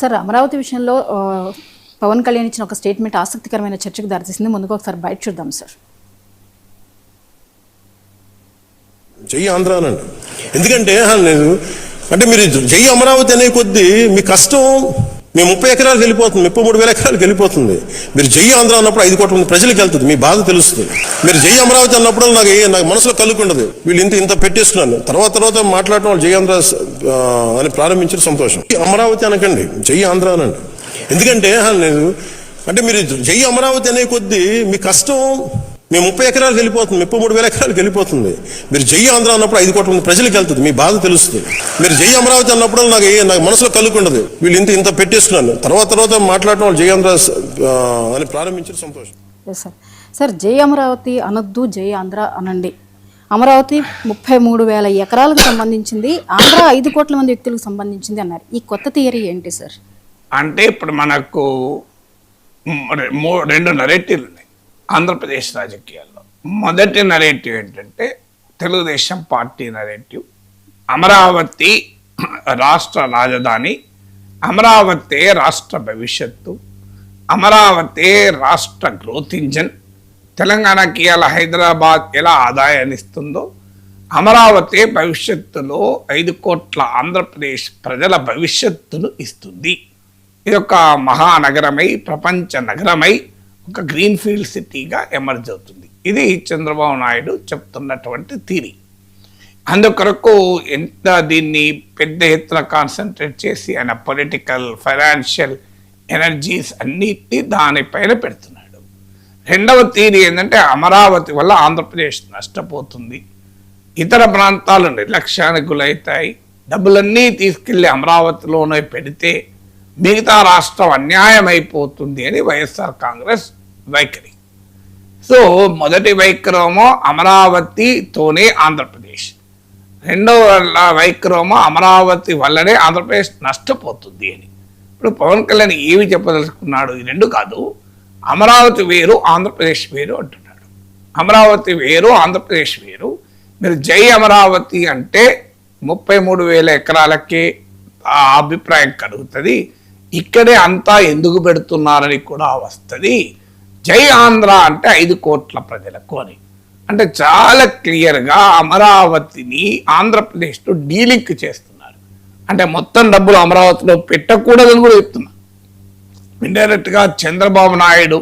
Sir, Amaravati విషయంలో పవన్ కళ్యాణ్ ఇచ్చిన ఒక స్టేట్మెంట్ ఆసక్తికరమైన చర్చకు దారితీసింది. ముందుకు ఒకసారి బయట చూద్దాం సార్. జై ఆంధ్రానండి. ఎందుకంటే నేను అంటే మీరు జై అమరావతి అనే కొద్దీ మీ కష్టం మీ 30 ఎకరాలకు వెళ్ళిపోతుంది, 33,000 ఎకరాలకు వెళ్ళిపోతుంది. మీరు జై ఆంధ్ర అన్నప్పుడు 5 కోట్ల మంది ప్రజలకు వెళ్తుంది, మీ బాధ తెలుస్తుంది. మీరు జై అమరావతి అన్నప్పుడు నాకు మనసులో కలుగుకుండదు, వీళ్ళు ఇంత పెట్టేసుకున్నాను. తర్వాత మాట్లాడటం వాళ్ళు జై ఆంధ్ర అని ప్రారంభించిన సంతోషం. అమరావతి అనకండి, జై ఆంధ్ర అనండి. ఎందుకంటే నేను అంటే మీరు జై అమరావతి అనే కొద్దీ మీ కష్టం మీ 30 ఎకరాలకు వెళ్ళిపోతుంది, 33,000 ఎకరాలకు వెళ్ళిపోతుంది. మీరు జై ఆంధ్ర అన్నప్పుడు 5 కోట్ల మంది ప్రజలకు వెళ్తుంది, మీ బాధ తెలుస్తుంది. మీరు జై అమరావతి అన్నప్పుడు నాకు మనసులో కలుగుకుండదు, వీళ్ళు ఇంత పెట్టేసుకున్నాను. తర్వాత మాట్లాడటం వాళ్ళు జై ఆంధ్ర అని ప్రారంభించిన సంతోషం. సార్, జై అమరావతి అనొద్దు, జై ఆంధ్ర అనండి. అమరావతి 33,000 ఎకరాలకు సంబంధించింది, ఆంధ్ర 5 కోట్ల మంది వ్యక్తులకు సంబంధించింది అన్నారు. ఈ కొత్త థియరీ ఏంటి సార్? అంటే ఇప్పుడు మనకు 2 నరేటివ్లు ఉన్నాయి ఆంధ్రప్రదేశ్ రాజకీయాల్లో. మొదటి నరేటివ్ ఏంటంటే తెలుగుదేశం పార్టీ నరేటివ్. అమరావతి రాష్ట్ర రాజధాని, అమరావతి రాష్ట్ర భవిష్యత్తు, అమరావతి రాష్ట్ర గ్రోత్ ఇంజన్. తెలంగాణకి ఎలా హైదరాబాద్ ఎలా ఆదాయాన్ని ఇస్తుందో, అమరావతి భవిష్యత్తులో 5 కోట్ల ఆంధ్రప్రదేశ్ ప్రజల భవిష్యత్తును ఇస్తుంది. ఇది ఒక మహానగరమై, ప్రపంచ నగరమై, ఒక గ్రీన్ఫీల్డ్ సిటీగా ఎమర్జ్ అవుతుంది. ఇది చంద్రబాబు నాయుడు చెప్తున్నటువంటి థియరీ. అందుకొరకు ఎంత దీన్ని పెద్ద ఎత్తున కాన్సన్ట్రేట్ చేసి ఆయన పొలిటికల్, ఫైనాన్షియల్ ఎనర్జీస్ అన్నిటినీ దానిపైన పెడుతున్నాడు. రెండవ థియరీ ఏంటంటే అమరావతి వల్ల ఆంధ్రప్రదేశ్ నష్టపోతుంది, ఇతర ప్రాంతాలు నిర్లక్ష్యానికి గురవుతాయి, డబ్బులన్నీ తీసుకెళ్ళి అమరావతిలోనే పెడితే మిగతా రాష్ట్రం అన్యాయం అయిపోతుంది అని వైఎస్ఆర్ కాంగ్రెస్ వైఖరి. సో మొదటి వైఖరేమో అమరావతితోనే ఆంధ్రప్రదేశ్, రెండవ వైఖరేమో అమరావతి వల్లనే ఆంధ్రప్రదేశ్ నష్టపోతుంది అని. ఇప్పుడు పవన్ కళ్యాణ్ ఏమి చెప్పదలుచుకున్నాడు? ఈ రెండు కాదు, అమరావతి వేరు ఆంధ్రప్రదేశ్ వేరు అంటున్నాడు. అమరావతి వేరు ఆంధ్రప్రదేశ్ వేరు. మీరు జై అమరావతి అంటే 33,000 ఎకరాలకే ఆ అభిప్రాయం కలుగుతుంది. ఇక్కడే అంతా ఎందుకు పెడుతున్నారని కూడా వస్తుంది. జై ఆంధ్ర అంటే 5 కోట్ల ప్రజలకు అని. అంటే చాలా క్లియర్గా అమరావతిని ఆంధ్రప్రదేశ్తో డీలింక్ చేస్తున్నారు. అంటే మొత్తం డబ్బులు అమరావతిలో పెట్టకూడదని కూడా చెప్తున్నారు. ఇండైరెక్ట్గా చంద్రబాబు నాయుడు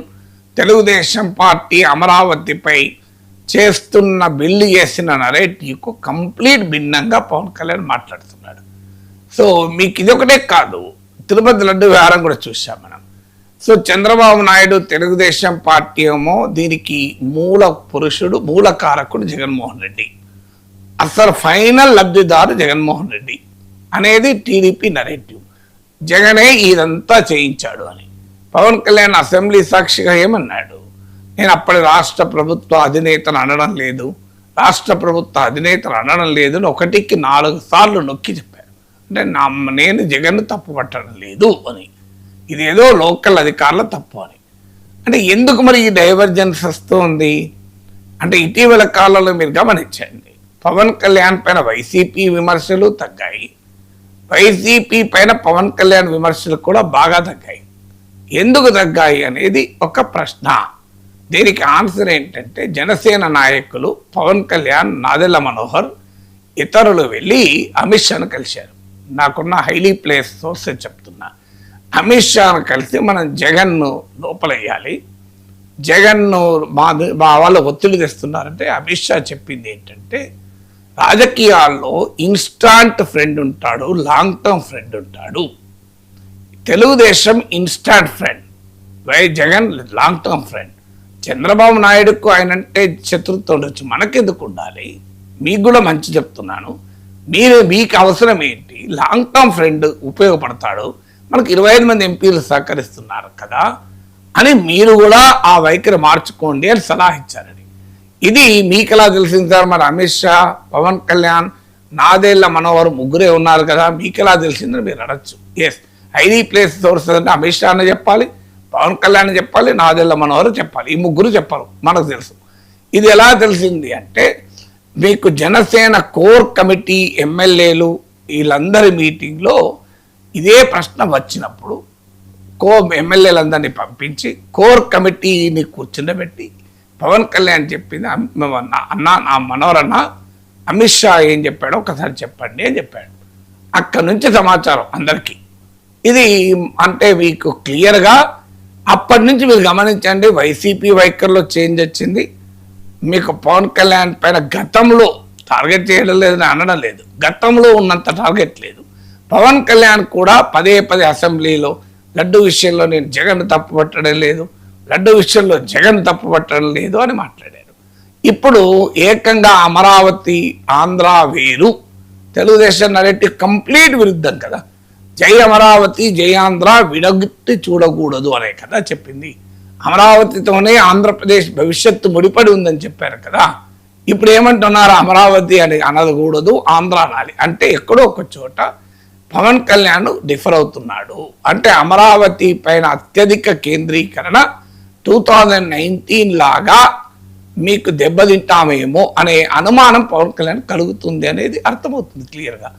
తెలుగుదేశం పార్టీ అమరావతిపై చేస్తున్న బిల్లు చేసిన నరేటివ్కు కంప్లీట్ భిన్నంగా పవన్ కళ్యాణ్ మాట్లాడుతున్నాడు. సో మీకు ఇదొకటే కాదు, తిరుపతి లడ్డు వ్యవహారం కూడా చూసాం మనం. సో చంద్రబాబు నాయుడు తెలుగుదేశం పార్టీ ఏమో దీనికి మూల పురుషుడు, మూల కారకుడు జగన్మోహన్ రెడ్డి, అసలు ఫైనల్ లబ్ధిదారు జగన్మోహన్ రెడ్డి అనేది టీడీపీ నరేటివ్. జగనే ఇదంతా చేయించాడు అని. పవన్ కళ్యాణ్ అసెంబ్లీ సాక్షిగా ఏమన్నాడు? నేను అప్పటి రాష్ట్ర ప్రభుత్వ అధినేతను అనడం లేదు, రాష్ట్ర ప్రభుత్వ అధినేతను అనడం లేదు అని 1కి 4 సార్లు నొక్కి చెప్పారు. అంటే నేను జగన్ తప్పు పట్టడం లేదు అని, ఇదేదో లోకల్ అధికారుల తప్పు అని. అంటే ఎందుకు మరి ఈ డైవర్జెన్స్ వస్తుంది అంటే ఇటీవల కాలంలో మీరు గమనించండి, పవన్ కళ్యాణ్ పైన వైసీపీ విమర్శలు తగ్గాయి, వైసీపీ పైన పవన్ కళ్యాణ్ విమర్శలు కూడా బాగా తగ్గాయి. ఎందుకు తగ్గాయి అనేది ఒక ప్రశ్న. దీనికి ఆన్సర్ ఏంటంటే జనసేన నాయకులు పవన్ కళ్యాణ్, నాదెళ్ల మనోహర్ ఇతరులు వెళ్ళి అమిత్ షాను కలిశారు. నాకున్న హైలీ ప్లేస్ సోర్స్ చెప్తున్నా. అమిత్ షాను కలిసి మనం జగన్ను లోపలయ్యాలి, జగన్ను మా వాళ్ళు ఒత్తిడి తెస్తున్నారంటే అమిత్ షా చెప్పింది ఏంటంటే రాజకీయాల్లో ఇన్స్టాంట్ ఫ్రెండ్ ఉంటాడు, లాంగ్ టర్మ్ ఫ్రెండ్ ఉంటాడు. Telugu Desam instant friend, Jagan long term friend. Chandrababu నాయుడుకు ఆయనంటే శత్రుత్వం ఉండొచ్చు, మనకెందుకు ఉండాలి? మీకు కూడా మంచి చెప్తున్నాను, మీకు అవసరం ఏంటి? లాంగ్ టర్మ్ ఫ్రెండ్ ఉపయోగపడతాడు, మనకు 25 మంది ఎంపీలు సహకరిస్తున్నారు కదా అని మీరు కూడా ఆ వైఖరి మార్చుకోండి అని సలహా ఇచ్చారని. ఇది మీకు ఎలా తెలిసింది సార్? మరి అమిత్ షా, పవన్ కళ్యాణ్, నాదెళ్ల మనోహర్ ముగ్గురే ఉన్నారు కదా, మీకు ఎలా తెలిసిందని మీరు అడగచ్చు. ఎస్, ఐడీ ప్లేస్ సోర్స్ అంటే అమిత్ షా అని చెప్పాలి, పవన్ కళ్యాణ్ చెప్పాలి, నాదెళ్ల మనోహర్ చెప్పాలి. ఈ ముగ్గురు చెప్పారు, మనకు తెలుసు. ఇది ఎలా తెలిసింది అంటే మీకు జనసేన కోర్ కమిటీ ఎమ్మెల్యేలు వీళ్ళందరి మీటింగ్లో ఇదే ప్రశ్న వచ్చినప్పుడు ఎమ్మెల్యేలందరినీ పంపించి కోర్ కమిటీని కూర్చుండబెట్టి పవన్ కళ్యాణ్ చెప్పింది అన్న నా మనోరన్న అమిత్ షా ఏం చెప్పాడో ఒకసారి చెప్పండి అని చెప్పాడు. అక్కడి నుంచి సమాచారం అందరికీ. ఇది అంటే మీకు క్లియర్గా అప్పటి నుంచి మీరు గమనించండి, వైసీపీ వైఖరిలో చేంజ్ వచ్చింది. మీకు పవన్ కళ్యాణ్ పైన గతంలో టార్గెట్ చేయడం లేదని అనడం లేదు, గతంలో ఉన్నంత టార్గెట్ లేదు. పవన్ కళ్యాణ్ కూడా పదే అసెంబ్లీలో లడ్డు విషయంలో నేను జగన్ తప్పుపట్టడం లేదు, లడ్డు విషయంలో జగన్ తప్పుపట్టడం లేదు అని మాట్లాడారు. ఇప్పుడు ఏకంగా అమరావతి ఆంధ్ర వేరు, తెలుగుదేశం నరేటివ్ కంప్లీట్ విరుద్ధం కదా. జై అమరావతి జై ఆంధ్ర విడగొట్టి చూడకూడదు అనే కదా చెప్పింది. అమరావతితోనే ఆంధ్రప్రదేశ్ భవిష్యత్తు ముడిపడి ఉందని చెప్పారు కదా. ఇప్పుడు ఏమంటున్నారు, అమరావతి అని అనకూడదు ఆంధ్ర అనాలి అంటే ఎక్కడో ఒక చోట పవన్ కళ్యాణ్ డిఫర్ అవుతున్నాడు. అంటే అమరావతి పైన అత్యధిక కేంద్రీకరణ 2019 లాగా మీకు దెబ్బతింటామేమో అనే అనుమానం పవన్ కళ్యాణ్ కలుగుతుంది అనేది అర్థమవుతుంది క్లియర్గా.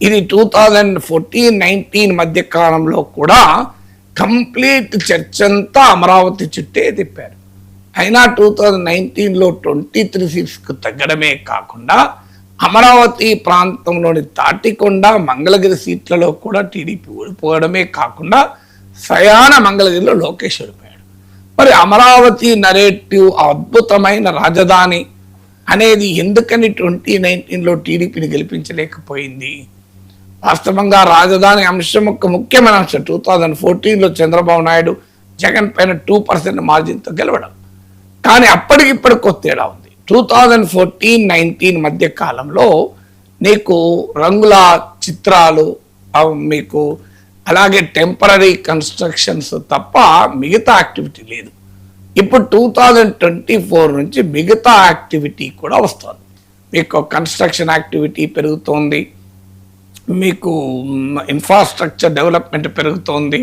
ఇది 2014-19 మధ్య కాలంలో కూడా కంప్లీట్ చర్చ అంతా అమరావతి చుట్టే తిప్పారు. అయినా 2019లో 23 సీట్స్కు తగ్గడమే కాకుండా అమరావతి ప్రాంతంలోని తాటికొండ మంగళగిరి సీట్లలో కూడా టీడీపీ ఓడిపోవడమే కాకుండా సయాన మంగళగిరిలో లోకేష్ ఓడిపోయాడు. మరి అమరావతి నరేటివ్ అద్భుతమైన రాజధాని అనేది ఎందుకని 2019లో టీడీపీని గెలిపించలేకపోయింది? వాస్తవంగా రాజధాని అంశం ఒక ముఖ్యమైన అంశం. 2014లో చంద్రబాబు నాయుడు జగన్ పైన 2% మార్జిన్తో గెలవడం, కానీ అప్పటికిప్పటికి తేడా ఉంది. 2014-19 మధ్య కాలంలో నీకు రంగుల చిత్రాలు మీకు అలాగే టెంపరీ కన్స్ట్రక్షన్స్ తప్ప మిగతా యాక్టివిటీ లేదు. ఇప్పుడు 2024 నుంచి మిగతా యాక్టివిటీ కూడా వస్తుంది. మీకు కన్స్ట్రక్షన్ యాక్టివిటీ పెరుగుతోంది, మీకు ఇన్ఫ్రాస్ట్రక్చర్ డెవలప్మెంట్ పెరుగుతోంది,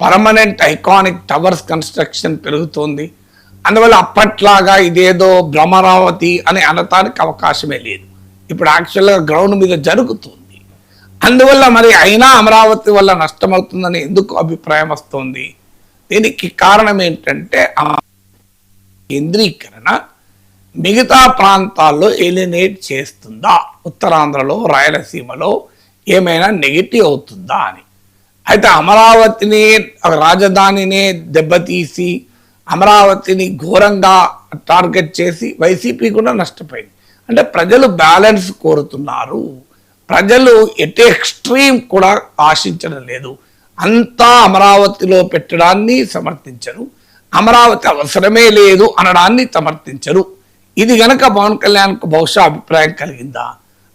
పర్మనెంట్ ఐకానిక్ టవర్స్ కన్స్ట్రక్షన్ పెరుగుతోంది. అందువల్ల అప్పట్లాగా ఇదేదో భ్రమరావతి అని అనటానికి అవకాశమే లేదు. ఇప్పుడు యాక్చువల్గా గ్రౌండ్ మీద జరుగుతుంది. అందువల్ల మరి అయినా అమరావతి వల్ల నష్టమవుతుందని ఎందుకు అభిప్రాయం వస్తుంది? దీనికి కారణం ఏంటంటే కేంద్రీకరణ మిగతా ప్రాంతాల్లో ఎలినేట్ చేస్తుందా, ఉత్తరాంధ్రలో రాయలసీమలో ఏమైనా నెగిటివ్ అవుతుందా అని. అయితే అమరావతిని రాజధానినే దెబ్బతీసి అమరావతిని ఘోరంగా టార్గెట్ చేసి వైసీపీ కూడా నష్టపోయింది. అంటే ప్రజలు బ్యాలెన్స్ కోరుతున్నారు, ప్రజలు ఎటు ఎక్స్ట్రీమ్ కూడా ఆశించడం లేదు. అంతా అమరావతిలో పెట్టడాన్ని సమర్థించరు, అమరావతి అవసరమే లేదు అనడాన్ని సమర్థించరు. ఇది గనక పవన్ కళ్యాణ్కు బహుశా అభిప్రాయం కలిగిందా?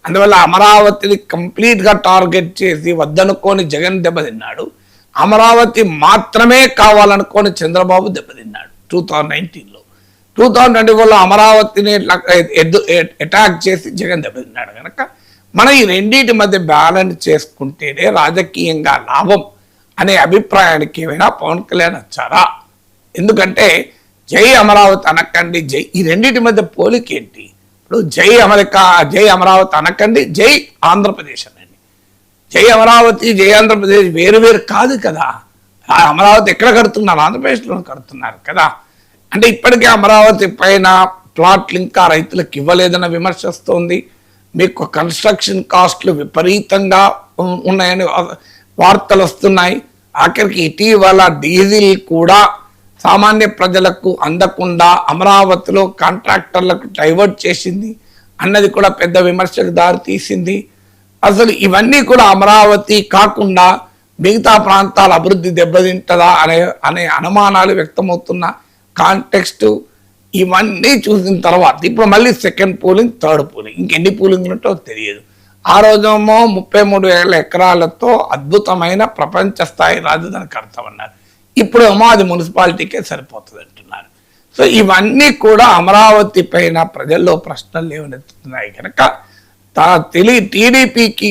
అందువల్ల అమరావతిని కంప్లీట్గా టార్గెట్ చేసి వద్దనుకోని జగన్ దెబ్బతిన్నాడు, అమరావతి మాత్రమే కావాలనుకోని చంద్రబాబు దెబ్బతిన్నాడు 2019లో. 2024లో అమరావతిని అటాక్ చేసి జగన్ దెబ్బతిన్నాడు. కనుక మనం ఈ రెండింటి మధ్య బ్యాలెన్స్ చేసుకుంటేనే రాజకీయంగా లాభం అనే అభిప్రాయానికి ఏమైనా పవన్ కళ్యాణ్ వచ్చారా? ఎందుకంటే జై అమరావతి అనకండి, జై ఈ రెండింటి మధ్య పోలికేంటి? ఇప్పుడు జై అమరావతి అనకండి, జై ఆంధ్రప్రదేశ్ అనండి. జై అమరావతి జై ఆంధ్రప్రదేశ్ వేరు కాదు కదా. అమరావతి ఎక్కడ కడుతున్నారు? ఆంధ్రప్రదేశ్లో కడుతున్నారు కదా. అంటే ఇప్పటికే అమరావతి పైన ప్లాట్లు ఇంకా రైతులకు ఇవ్వలేదన్న విమర్శ వస్తుంది. మీకు కన్స్ట్రక్షన్ కాస్ట్లు విపరీతంగా ఉన్నాయని వార్తలు వస్తున్నాయి. ఆఖరికి ఇటీవల డీజిల్ కూడా సామాన్య ప్రజలకు అందకుండా అమరావతిలో కాంట్రాక్టర్లకు డైవర్ట్ చేసింది అన్నది కూడా పెద్ద విమర్శకు దారితీసింది. అసలు ఇవన్నీ కూడా అమరావతి కాకుండా మిగతా ప్రాంతాల అభివృద్ధి దెబ్బతింటదా అనే అనుమానాలు వ్యక్తమవుతున్న కాంటెక్స్ట్ ఇవన్నీ చూసిన తర్వాత ఇప్పుడు మళ్ళీ సెకండ్ పోలింగ్, థర్డ్ పోలింగ్, ఇంకెన్ని పోలింగ్ ఉంటో తెలియదు. ఆ రోజేమో 33,000 ఎకరాలతో అద్భుతమైన ప్రపంచ స్థాయి రాజధాని కడతామన్నారు. ఇప్పుడేమో అది మున్సిపాలిటీకే సరిపోతుంది అంటున్నారు. సో ఇవన్నీ కూడా అమరావతి పైన ప్రజల్లో ప్రశ్నలు లేవనెత్తుతున్నాయి. కనుక టీడీపీకి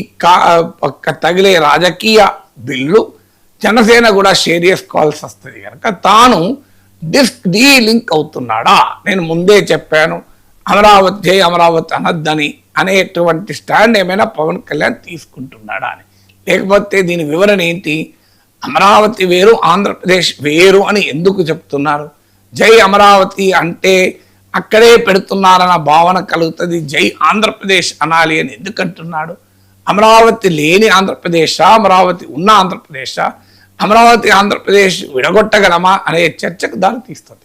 తగిలే రాజకీయ బిల్లు జనసేన కూడా షేర్ చేసుకోవాల్సి వస్తుంది. కనుక తాను డీలింక్ అవుతున్నాడా? నేను ముందే చెప్పాను అమరావతి జై అమరావతి అనద్దని అనేటువంటి స్టాండ్ ఏమైనా పవన్ కళ్యాణ్ తీసుకుంటున్నాడా అని. లేకపోతే దీని వివరణ ఏంటి? అమరావతి వేరు, ఆంధ్రప్రదేశ్ వేరు అని ఎందుకు చెప్తున్నారు? జై అమరావతి అంటే అక్కడే పెడుతున్నారన్న భావన కలుగుతుంది. జై ఆంధ్రప్రదేశ్ అనాలి అని ఎందుకు అంటున్నాడు? అమరావతి లేని ఆంధ్రప్రదేశా, అమరావతి ఉన్న ఆంధ్రప్రదేశా, అమరావతి ఆంధ్రప్రదేశ్ విడగొట్టగలమా అనే చర్చకు దారి తీస్తుంది.